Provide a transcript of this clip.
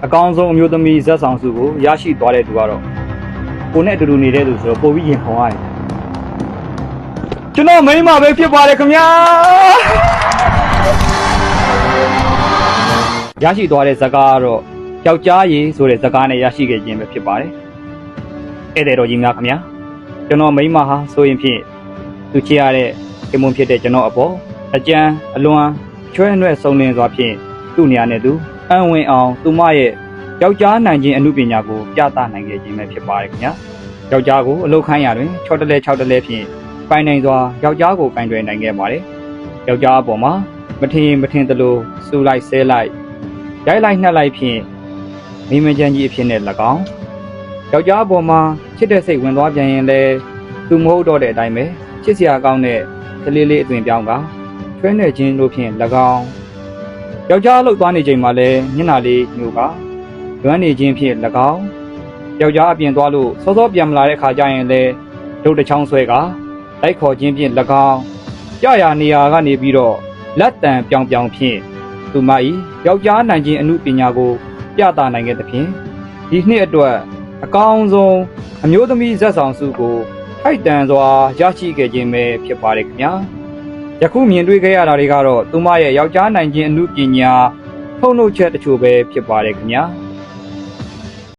အကောင်းဆုံးအမျိုးသမီးဇက်ဆောင်စုကိုရရှိသွားတဲ့သူကတော့ကိုနဲ့အတူတူနေတဲ့သူဆိုတော့ပိုပြီးရင်ခေါ်ရတယ်ကျွန်တော်မိန်းမပဲဖြစ်ပါတယ်ခင်ဗျာရရှိသွားတဲ့ဇကားကတော့ယောက်ျားရည်ဆိုတဲ့ဇကားနဲ့ရရှိခဲ့ခြင်းပဲဖြစ်ပါတယ်ဧည့်သည်တော်ကြီးများခင်ဗျာကျွန်တော်မိန်းမဟာဆိုရင်ဖြင့်သူချစ်ရတဲ့ခင်မွန်းဖြစ်တဲ့ကျွန်တော်အပေါ်အကြမ်းအလွန်ချွဲနှဲ့ဆုံးလင်းစွာဖြင့်သူ့နေရာနဲ့သူအံဝင်အောင်သူမရဲ့ယောက်ျားနိုင်ခြင်းအမှုပညာကိုပြသနိုင်ခဲ့ခြင်းပဲဖြစ်ပါတယ်ခင်ဗျာယောက်ျားကိုအလုတ်ခိုင်းရတွင်6တလဲ6တလဲဖြင့်ပိုင်နိုင်စွာယောက်ျားကိုကင်တွယ်နိုင်ခဲ့ပါတယ်ယောက်ျားအပေါ်မှာမထင်သလိုစူလိုက်ဆဲလိုက်ရိုက်လိုက်နှက်လိုက်ဖြင့်မိမချမ်းကြီးအဖြစ်နဲ့၎င်းယောက်ျားအပေါ်မှာချစ်တဲ့စိတ်ဝင်သွားပြန်ရင်လည်းသူမဟုတ်တော့တဲ့အတိုင်းပဲချစ်စရာကောင်းတဲ့ကလေးလေးအသွင်ပြောင်းကချွဲနေခြင်းတို့ဖြင့်၎င်းယောက်ျားလှုပ်သွားနေချိန်မှာလည်းမျက်နှာလေးညှို့ကလွမ်းနေခြင်းဖြင့်၎င်းယောက်ျားအပြင်သွားလို့စောစောပြန်မလာတဲ့ခါကျရင်လည်းဒုတ်တစ်ချောင်းဆွဲကလိုက်ခေါ်ခြင်းဖြင့်၎င်းကြရနေရာကနေပြီးတော့လက်တံပြောင်ဖြင့်သူမ၏ယောက်ျားနိုင်ခြင်းအမှုပညာကိုပြသနိုင်ခဲ့သဖြင့်ဒီနှစ်အတွက်အကောင်းဆုံးအမျိုးသမီးဇက်ဆောင်စုကိုထိုက်တန်စွာရရှိခဲ့ခြင်းပဲဖြစ်ပါတယ်ခင်ဗျာယခုမြင်တွေ့ခဲ့ရတာတွေကတော့သူမရဲ့ယောက်ျားနိုင်ခြင်းအမှုပညာထုတ်နှုတ်ချက်တချို့ပဲဖြစ်ပါတယ်ခင်ဗျာ